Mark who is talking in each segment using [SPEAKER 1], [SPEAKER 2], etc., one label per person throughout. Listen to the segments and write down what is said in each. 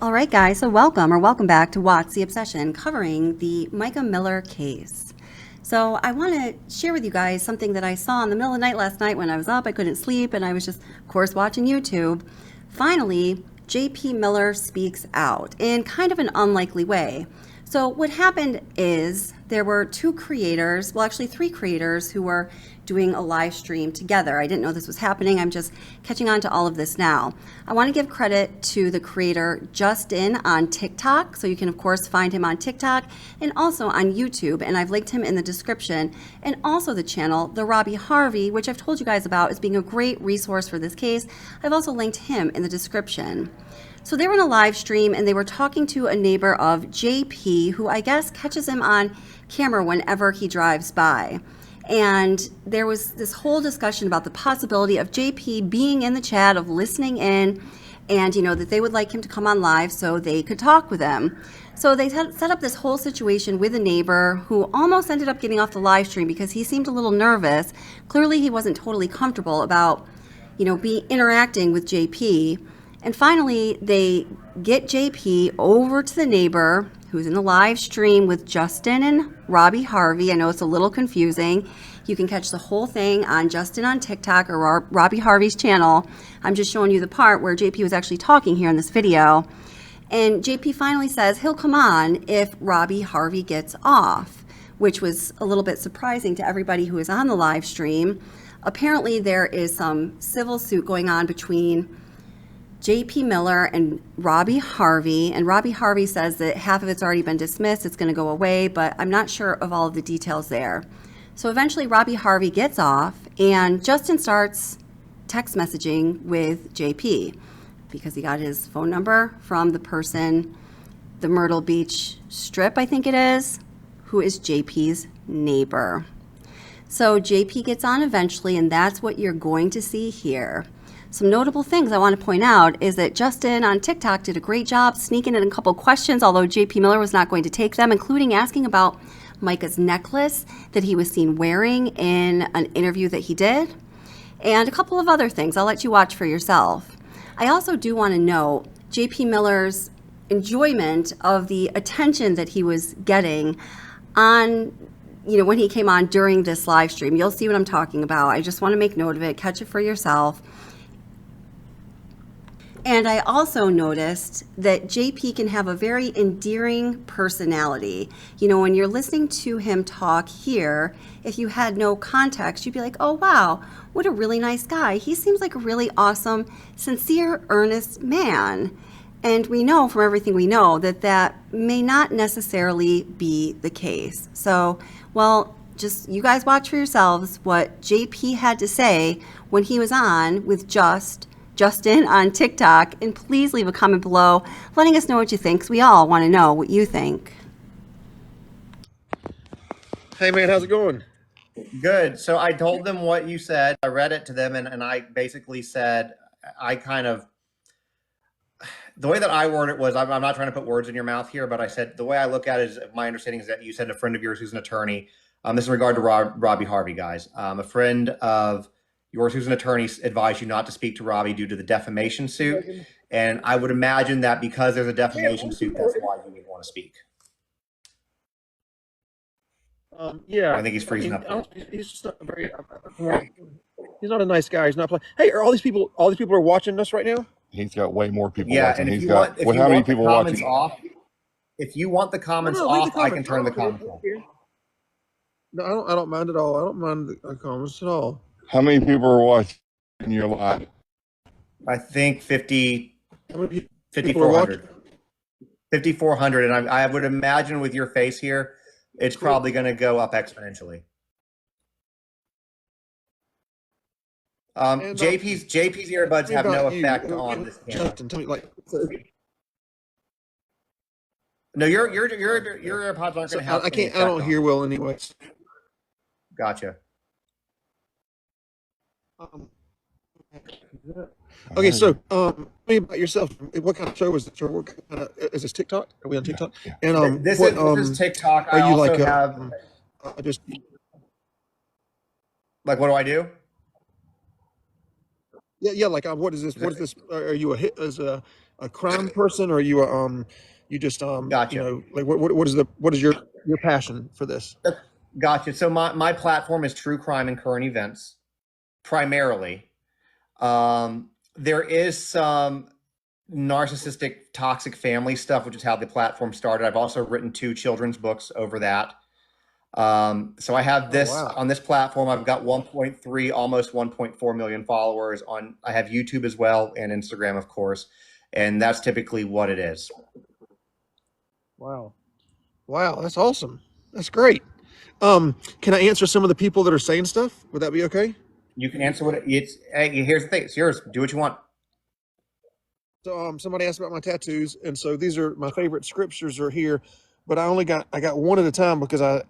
[SPEAKER 1] All right, guys, so welcome back to What's the Obsession, covering the Mica Miller case. So I want to share with you guys something that I saw in the middle of the night last night when I was up. I couldn't sleep, and I was just, of course, watching YouTube. Finally, J.P. Miller speaks out in kind of an unlikely way. So what happened is there were two creators, well, actually three creators, who were doing a live stream together. I didn't know this was happening. I'm just catching on to all of this now. I want to give credit to the creator Justin on TikTok. So you can, of course, find him on TikTok and also on YouTube. And I've linked him in the description. And also the channel, The Robbie Harvey, which I've told you guys about as being a great resource for this case. I've also linked him in the description. So they were in a live stream and they were talking to a neighbor of JP, who I guess catches him on camera whenever he drives by. And there was this whole discussion about the possibility of JP being in the chat, of listening in, and that they would like him to come on live so they could talk with him. So they set up this whole situation with a neighbor who almost ended up getting off the live stream because he seemed a little nervous. Clearly he wasn't totally comfortable about interacting with JP. And finally, they get JP over to the neighbor who's in the live stream with Justin and Robbie Harvey. I know it's a little confusing. You can catch the whole thing on Justin on TikTok or Robbie Harvey's channel. I'm just showing you the part where JP was actually talking here in this video. And JP finally says he'll come on if Robbie Harvey gets off, which was a little bit surprising to everybody who was on the live stream. Apparently, there is some civil suit going on between J.P. Miller and Robbie Harvey, and Robbie Harvey says that half of it's already been dismissed, it's going to go away, but I'm not sure of all of the details there. So eventually Robbie Harvey gets off, and Justin starts text messaging with J.P. because he got his phone number from the person, the Myrtle Beach Strip, I think it is, who is J.P.'s neighbor. So J.P. gets on eventually, and that's what you're going to see here. Some notable things I want to point out is that Justin on TikTok did a great job sneaking in a couple questions, although J.P. Miller was not going to take them, including asking about Mica's necklace that he was seen wearing in an interview that he did, and a couple of other things. I'll let you watch for yourself. I also do want to note J.P. Miller's enjoyment of the attention that he was getting on, when he came on during this live stream. You'll see what I'm talking about. I just want to make note of it. Catch it for yourself. And I also noticed that JP can have a very endearing personality. When you're listening to him talk here, if you had no context, you'd be like, oh, wow, what a really nice guy. He seems like a really awesome, sincere, earnest man. And we know from everything we know that that may not necessarily be the case. So, just you guys watch for yourselves what JP had to say when he was on with Justin on TikTok, and please leave a comment below letting us know what you think, because we all want to know what you think.
[SPEAKER 2] Hey man, how's it going?
[SPEAKER 3] Good. So I told them what you said. I read it to them, and I basically said, the way that I word it was, I'm not trying to put words in your mouth here, but I said, the way I look at it is, my understanding is that you said a friend of yours who's an attorney. This is in regard to Robbie Harvey, guys. A friend of yours who's an attorney advised you not to speak to Robbie due to the defamation suit. And I would imagine that because there's a defamation suit, that's why you would want to speak.
[SPEAKER 2] Yeah,
[SPEAKER 3] I think he's freezing up.
[SPEAKER 2] He's just not very. He's not a nice guy. He's not playing. Hey, are all these people? All these people are watching us right now.
[SPEAKER 4] He's got way more people
[SPEAKER 3] Yeah,
[SPEAKER 4] watching.
[SPEAKER 3] and if
[SPEAKER 4] He's
[SPEAKER 3] you
[SPEAKER 4] got
[SPEAKER 3] want,
[SPEAKER 4] how many people
[SPEAKER 3] comments
[SPEAKER 4] watching?
[SPEAKER 3] off, if you want the comments off, I can turn the comments off.
[SPEAKER 2] No, I don't mind at all. I don't mind the comments at all.
[SPEAKER 4] How many people are watching your live?
[SPEAKER 3] I think 5,400. 5,400, and I would imagine with your face here, it's probably going to go up exponentially. JP's earbuds have no effect on this camera.
[SPEAKER 2] Justin, tell me,
[SPEAKER 3] No, your earpods aren't going to have.
[SPEAKER 2] I can't. I don't hear well, anyways.
[SPEAKER 3] Gotcha.
[SPEAKER 2] Okay, so tell me about yourself. What kind of show is this? Is this TikTok? Are we on TikTok?
[SPEAKER 4] Yeah.
[SPEAKER 2] And
[SPEAKER 3] this is TikTok.
[SPEAKER 2] Are
[SPEAKER 3] I
[SPEAKER 2] you
[SPEAKER 3] also
[SPEAKER 2] like
[SPEAKER 3] have
[SPEAKER 2] just
[SPEAKER 3] like, what do I do?
[SPEAKER 2] yeah? Like what is this? What is this? Are you a hit? a crime person, or are you you just
[SPEAKER 3] Gotcha.
[SPEAKER 2] like what is your passion for this?
[SPEAKER 3] Gotcha. So my platform is true crime and current events primarily. There is some narcissistic, toxic family stuff, which is how the platform started. I've also written 2 children's books over that. So I have
[SPEAKER 2] Oh
[SPEAKER 3] this
[SPEAKER 2] wow.
[SPEAKER 3] on this platform. I've got 1.3, almost 1.4 million followers on. I have YouTube as well and Instagram, of course, and that's typically what it is.
[SPEAKER 2] Wow. Wow, that's awesome. That's great. Can I answer some of the people that are saying stuff? Would that be okay?
[SPEAKER 3] You can answer what it's. Hey, here's the thing. It's yours. Do what you want.
[SPEAKER 2] So somebody asked about my tattoos, and so these are my favorite scriptures are here, but I got one at a time because I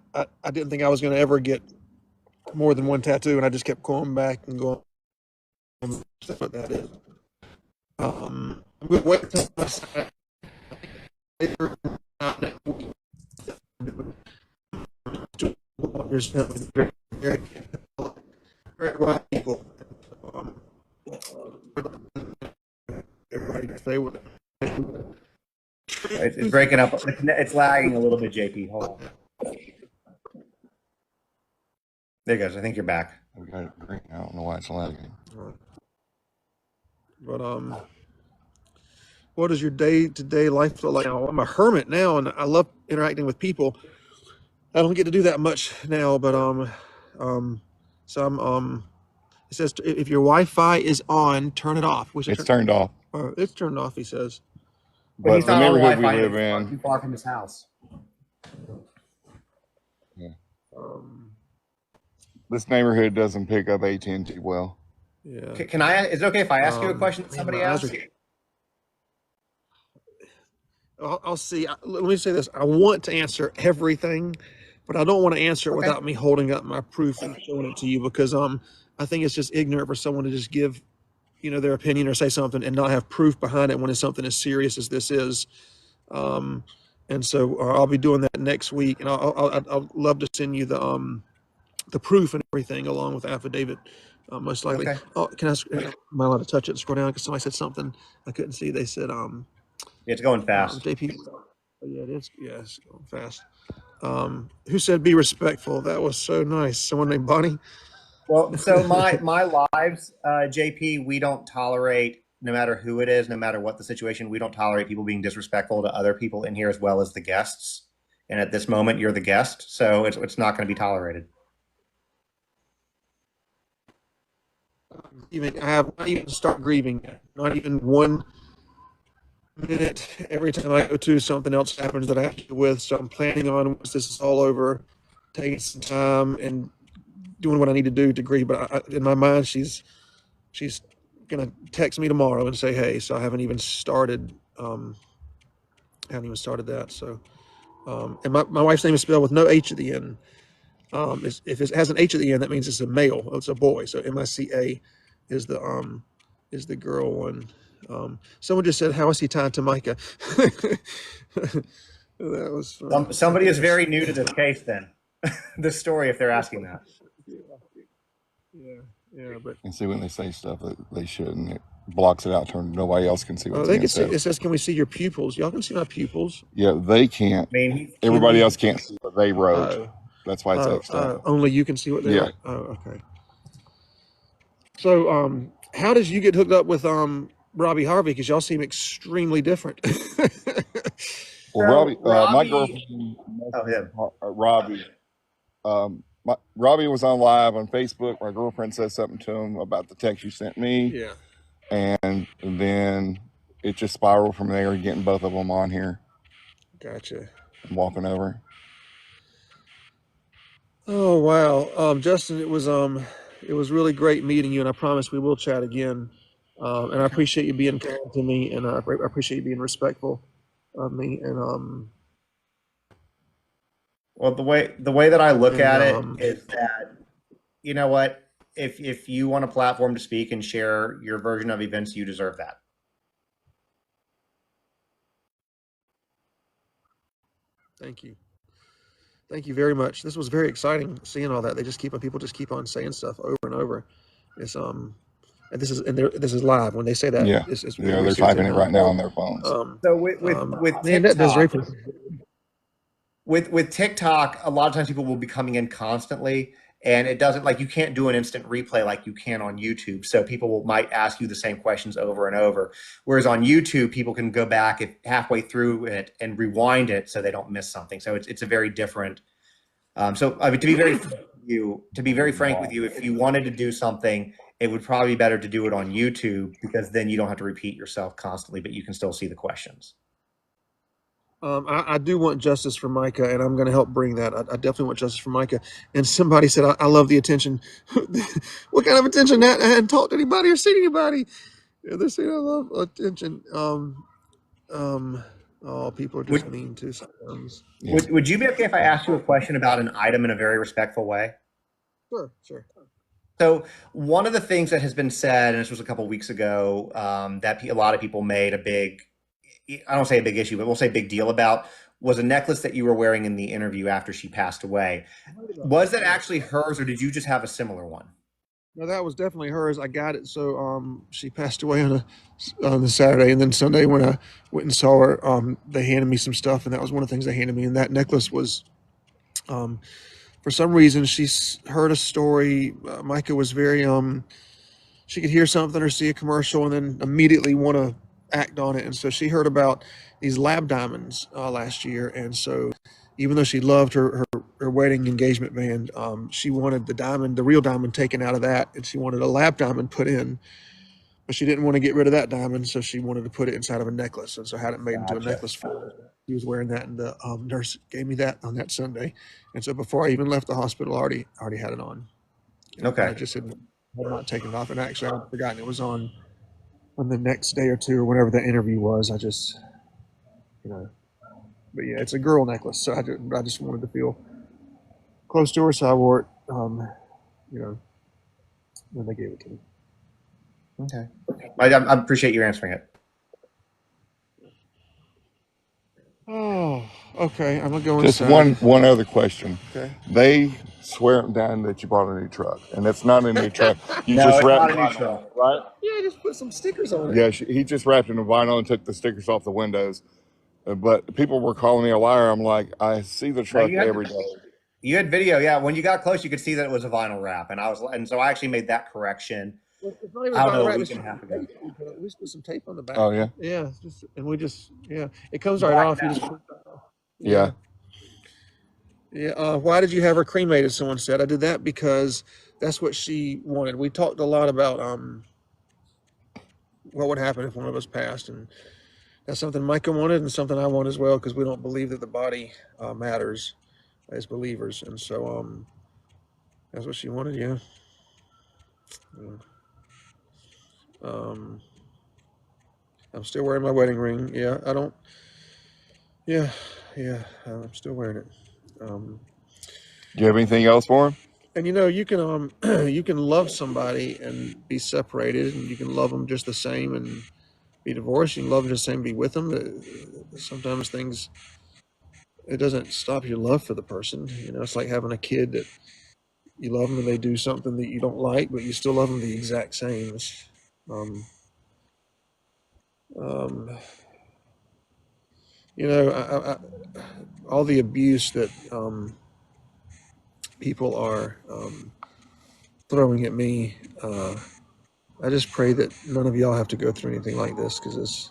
[SPEAKER 2] didn't think I was going to ever get more than one tattoo, and I just kept going back and going. That's what that is. I'm going to wait until my side later. There's very, very white people. Um, everybody can say what.
[SPEAKER 3] It's breaking up. It's lagging a little bit, JP. Hold on. There you go. I think you're back.
[SPEAKER 4] We got it great. I don't know why it's lagging.
[SPEAKER 2] But what does your day-to-day life look like now? I'm a hermit now, and I love interacting with people. I don't get to do that much now, but so I'm it says if your Wi-Fi is on, turn it off. Which
[SPEAKER 4] It's turned off.
[SPEAKER 2] it's turned off. He says.
[SPEAKER 3] But he's
[SPEAKER 4] But the
[SPEAKER 3] not on
[SPEAKER 4] neighborhood we
[SPEAKER 3] Wi-Fi.
[SPEAKER 4] live
[SPEAKER 3] He's not
[SPEAKER 4] in,
[SPEAKER 3] too far from his house.
[SPEAKER 4] yeah,
[SPEAKER 2] Um,
[SPEAKER 4] this neighborhood doesn't pick up AT&T well.
[SPEAKER 2] yeah.
[SPEAKER 3] Can I? Is it okay if I ask you a question that
[SPEAKER 2] man,
[SPEAKER 3] somebody
[SPEAKER 2] my eyes
[SPEAKER 3] asked?
[SPEAKER 2] I'll see. Let me say this: I want to answer everything, but I don't want to answer it
[SPEAKER 3] Okay.
[SPEAKER 2] without me holding up my proof and showing it to you because I think it's just ignorant for someone to just give their opinion or say something and not have proof behind it when it's something as serious as this is. Um, and so I'll be doing that next week, and I'll love to send you the proof and everything along with the affidavit, most likely.
[SPEAKER 3] Okay.
[SPEAKER 2] Oh, am I allowed to touch it and scroll down? Because somebody said something I couldn't see. They said
[SPEAKER 3] It's going fast.
[SPEAKER 2] JP. Oh, yeah, it is. Yeah, it's going fast. Who said be respectful? That was so nice. Someone named Bonnie.
[SPEAKER 3] Well, so my lives, JP, we don't tolerate, no matter who it is, no matter what the situation, we don't tolerate people being disrespectful to other people in here as well as the guests. And at this moment, you're the guest, so it's not going to be tolerated.
[SPEAKER 2] Even I have not even start grieving yet. Not even 1 minute. Every time I go to, something else happens that I have to deal with. So I'm planning on once this is all over, taking some time and doing what I need to do to grieve. But in my mind, she's gonna text me tomorrow and say, "Hey," so I haven't even started. Haven't even started that. So, and my wife's name is spelled with no H at the end. If it has an H at the end, that means it's a male. It's a boy. So Mica is the girl one. Someone just said, "How is he tied to Micah?" That was funny.
[SPEAKER 3] Somebody is very new to this case, then, this story, if they're asking that.
[SPEAKER 2] Yeah, but
[SPEAKER 4] And see when they say stuff that they shouldn't, it blocks it out, turn nobody else can see what's
[SPEAKER 2] they
[SPEAKER 4] being
[SPEAKER 2] can see.
[SPEAKER 4] said.
[SPEAKER 2] It says, "Can we see your pupils?" Y'all can see my pupils.
[SPEAKER 4] Yeah, they can't.
[SPEAKER 3] I mean,
[SPEAKER 4] Everybody else can't see what they wrote.
[SPEAKER 2] Oh,
[SPEAKER 4] That's why it's Xed out.
[SPEAKER 2] only you can see what they
[SPEAKER 4] Yeah.
[SPEAKER 2] write. Oh, okay. So, how does you get hooked up with Robbie Harvey? Because y'all seem extremely different.
[SPEAKER 4] Well,
[SPEAKER 3] So,
[SPEAKER 4] my
[SPEAKER 3] Robbie-
[SPEAKER 4] girlfriend,
[SPEAKER 3] Oh, yeah.
[SPEAKER 4] Robbie, Robbie was on live on Facebook. My girlfriend said something to him about the text you sent me,
[SPEAKER 2] Yeah.
[SPEAKER 4] and then it just spiraled from there, getting both of them on here
[SPEAKER 2] Gotcha.
[SPEAKER 4] and walking over.
[SPEAKER 2] Oh wow, Justin, it was really great meeting you, and I promise we will chat again. And I appreciate you being kind to me, and I appreciate you being respectful of me. And
[SPEAKER 3] Well, the way that I look
[SPEAKER 2] And,
[SPEAKER 3] at it is that, you know what, if you want a platform to speak and share your version of events, you deserve that.
[SPEAKER 2] thank you. Thank you very much. This was very exciting seeing all that. People just keep on saying stuff over and over. It's And this is live. When they say that,
[SPEAKER 4] Yeah,
[SPEAKER 2] it's
[SPEAKER 4] yeah,
[SPEAKER 2] very
[SPEAKER 4] they're
[SPEAKER 2] serious.
[SPEAKER 4] typing it right now on their phones.
[SPEAKER 3] So with
[SPEAKER 2] Man, that does
[SPEAKER 3] TikTok,
[SPEAKER 2] rape.
[SPEAKER 3] with TikTok, a lot of times people will be coming in constantly, and it doesn't, like, you can't do an instant replay like you can on YouTube. So might ask you the same questions over and over. Whereas on YouTube, people can go back halfway through it and rewind it so they don't miss something. So it's a very different. So I mean, to be very frank with you, if you wanted to do something, it would probably be better to do it on YouTube, because then you don't have to repeat yourself constantly, but you can still see the questions.
[SPEAKER 2] I do want justice for Mica, and I'm going to help bring that. I definitely want justice for Mica. And somebody said, I love the attention. What kind of attention? That I hadn't talked to anybody or seen anybody. Yeah, they're saying I love attention. Oh, people are just mean too sometimes.
[SPEAKER 4] Yeah.
[SPEAKER 3] Would you be okay if I asked you a question about an item in a very respectful way?
[SPEAKER 2] Sure.
[SPEAKER 3] So one of the things that has been said, and this was a couple of weeks ago, that a lot of people made a big, I don't say a big issue, but we'll say big deal about, was a necklace that you were wearing in the interview after she passed away. Was that actually hers, or did you just have a similar one?
[SPEAKER 2] No, that was definitely hers. I got it. So she passed away on the Saturday, and then Sunday when I went and saw her, they handed me some stuff, and that was one of the things they handed me. And that necklace was, for some reason, she's heard a story. Mica was very she could hear something or see a commercial and then immediately want to act on it. And so she heard about these lab diamonds last year, and so even though she loved her wedding engagement band, she wanted the real diamond taken out of that, and she wanted a lab diamond put in, but she didn't want to get rid of that diamond, so she wanted to put it inside of a necklace, and so had it made into a necklace for her. He was wearing that, and the nurse gave me that on that Sunday, and so before I even left the hospital, I already had it on.
[SPEAKER 3] Okay.
[SPEAKER 2] I just had not taken it off, and actually I'd forgotten it was on the next day or two or whenever the interview was. I just, but yeah, it's a girl necklace, so I just wanted to feel close to her, so I wore it, when they gave it to me.
[SPEAKER 3] Okay. I appreciate you answering it.
[SPEAKER 2] Oh, okay. I'm gonna go
[SPEAKER 4] Just
[SPEAKER 2] inside.
[SPEAKER 4] one other question.
[SPEAKER 2] Okay.
[SPEAKER 4] They swear up and down that you bought a new truck, and that's not a new truck. You
[SPEAKER 3] No,
[SPEAKER 4] just
[SPEAKER 3] it's
[SPEAKER 4] wrapped
[SPEAKER 3] not a new truck.
[SPEAKER 4] right?
[SPEAKER 2] Yeah, just put some stickers on it.
[SPEAKER 4] Yeah, he just wrapped in a vinyl and took the stickers off the windows. But people were calling me a liar. I'm like, I see the truck every day.
[SPEAKER 3] You had video, yeah. When you got close, you could see that it was a vinyl wrap, and so I actually made that correction.
[SPEAKER 2] Well, it's not even
[SPEAKER 3] I don't know,
[SPEAKER 2] wrap,
[SPEAKER 3] a
[SPEAKER 2] it's
[SPEAKER 3] week and a half ago.
[SPEAKER 2] We just put some tape on the back.
[SPEAKER 4] Oh yeah.
[SPEAKER 2] Yeah, it comes right off. You just
[SPEAKER 4] Yeah.
[SPEAKER 2] Yeah. Why did you have her cremated? Someone said. I did that because that's what she wanted. We talked a lot about what would happen if one of us passed, and that's something Micah wanted and something I want as well, because we don't believe that the body matters as believers, and so that's what she wanted. Yeah. I'm still wearing my wedding ring. Yeah, I don't. Yeah, I'm still wearing it.
[SPEAKER 4] Do you have anything else for him?
[SPEAKER 2] And you can you can love somebody and be separated, and you can love them just the same and be divorced. You can love them just the same, and be with them. Sometimes it doesn't stop your love for the person. It's like having a kid that you love them and they do something that you don't like, but you still love them the exact same. It's, all the abuse that people are throwing at me. I just pray that none of y'all have to go through anything like this, because it's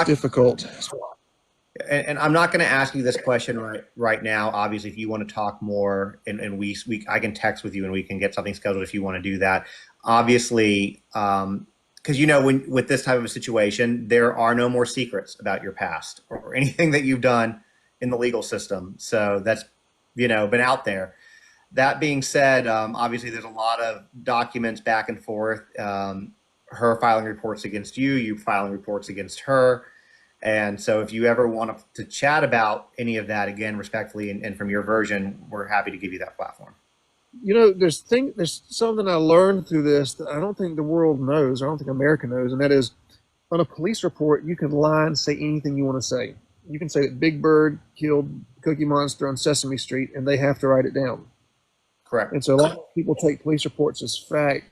[SPEAKER 2] difficult.
[SPEAKER 3] And I'm not going to ask you this question right now. Obviously, if you want to talk more, and I can text with you and we can get something scheduled if you want to do that. Obviously, because with this type of a situation, there are no more secrets about your past or anything that you've done in the legal system. So that's been out there. That being said, obviously there's a lot of documents back and forth. Her filing reports against you, you filing reports against her. And so if you ever want to chat about any of that, again, respectfully, and from your version, we're happy to give you that platform.
[SPEAKER 2] There's something I learned through this that I don't think the world knows. I don't think America knows. And that is, on a police report, you can lie and say anything you want to say. You can say that Big Bird killed Cookie Monster on Sesame Street, and they have to write it down.
[SPEAKER 3] Correct.
[SPEAKER 2] And so a lot of people take police reports as fact.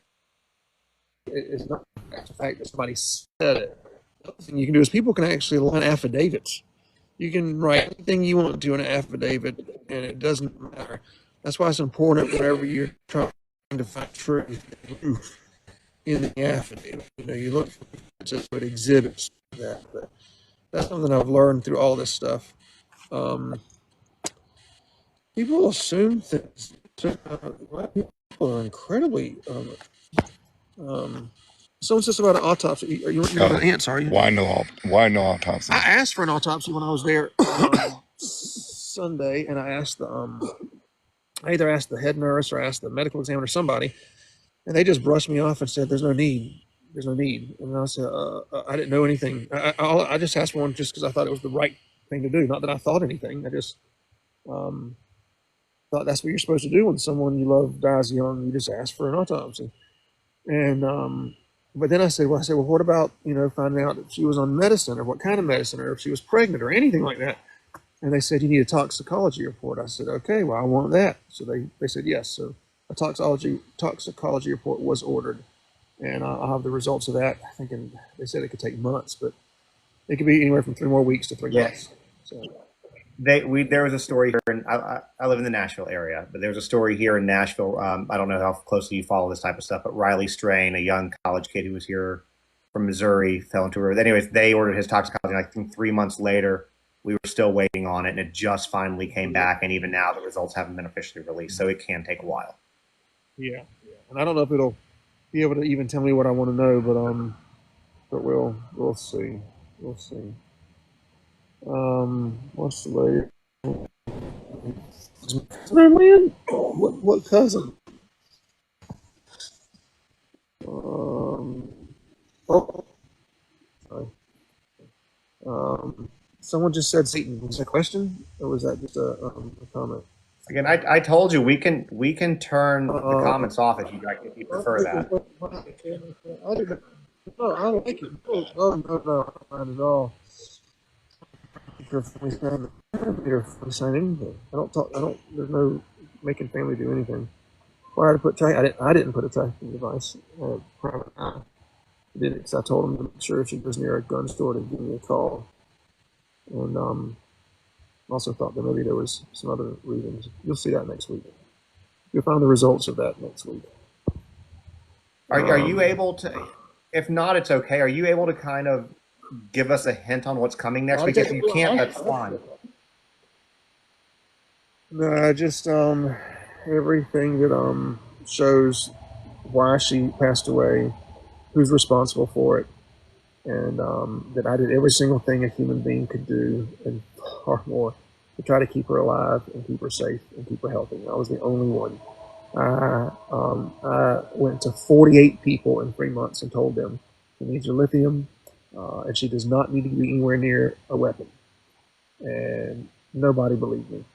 [SPEAKER 2] It's not a fact that somebody said it. The other thing you can do is people can actually line affidavits. You can write anything you want to in an affidavit, and it doesn't matter. That's why it's important whenever you're trying to find truth in the affidavit. You look for it exhibits that. But that's something I've learned through all this stuff. People assume things. Black people are incredibly. Someone says about an autopsy. Are you an answer? Are you?
[SPEAKER 4] Why no autopsy?
[SPEAKER 2] I asked for an autopsy when I was there Sunday, and I asked I either asked the head nurse or asked the medical examiner, somebody, and they just brushed me off and said, "There's no need. There's no need." And I said, "I didn't know anything. I just asked for one just because I thought it was the right thing to do. Not that I thought anything. I just thought that's what you're supposed to do when someone you love dies young. You just ask for an autopsy." And but then I said, well, what about finding out if she was on medicine or what kind of medicine or if she was pregnant or anything like that? And they said, you need a toxicology report. I said, okay, well, I want that. So they said yes. So a toxicology report was ordered, and I'll have the results of that. I think they said it could take months, but it could be anywhere from 3 more weeks to 3 months. So.
[SPEAKER 3] There was a story here, and I live in the Nashville area, but there was a story here in Nashville. I don't know how closely you follow this type of stuff, but Riley Strain, a young college kid who was here from Missouri, fell into a river. Anyways, they ordered his toxicology. I think 3 months later, we were still waiting on it, and it just finally came back. And even now, the results haven't been officially released, so it can take a while.
[SPEAKER 2] Yeah, and I don't know if it'll be able to even tell me what I want to know, but we'll see. We'll see. What's the latest? Man, what cousin? Sorry. Someone just said Satan. Was that a question or was that just a comment?
[SPEAKER 3] Again, I told you we can turn the comments off if you prefer that.
[SPEAKER 2] No, I don't like it. No, not at all. Sign anything. I don't. There's no making family do anything. Why to put I didn't put a tracking device. Private eye. I did it because I told him to make sure if she goes near a gun store to give me a call. And also thought that maybe there was some other reasons. You'll see that next week. You'll find the results of that next week.
[SPEAKER 3] Are you able to? If not, it's okay. Are you able to kind of give us a hint on what's coming next week? If you can't, that's fine.
[SPEAKER 2] No, just everything that shows why she passed away, who's responsible for it, and that I did every single thing a human being could do and far more to try to keep her alive and keep her safe and keep her healthy. I was the only one. I went to 48 people in 3 months and told them she needs her lithium, and she does not need to be anywhere near a weapon. And nobody believed me.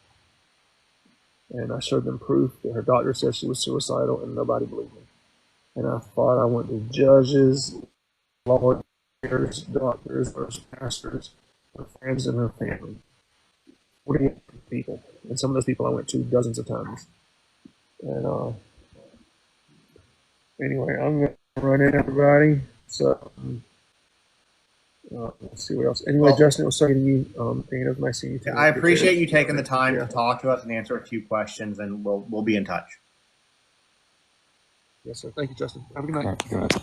[SPEAKER 2] And I showed them proof that her doctor said she was suicidal, and nobody believed me. And I fought. I went to judges, lawyers, doctors, pastors, her friends, and her family. 48 people. And some of those people I went to dozens of times. And anyway, I'm going to run in, everybody. So let's see what else. Anyway, well, Justin, it was talking to you. It was nice seeing you.
[SPEAKER 3] I appreciate you taking the time to talk to us and answer a few questions, and we'll be in touch.
[SPEAKER 2] Yes, sir. Thank you, Justin. Have a good night.
[SPEAKER 4] Good night.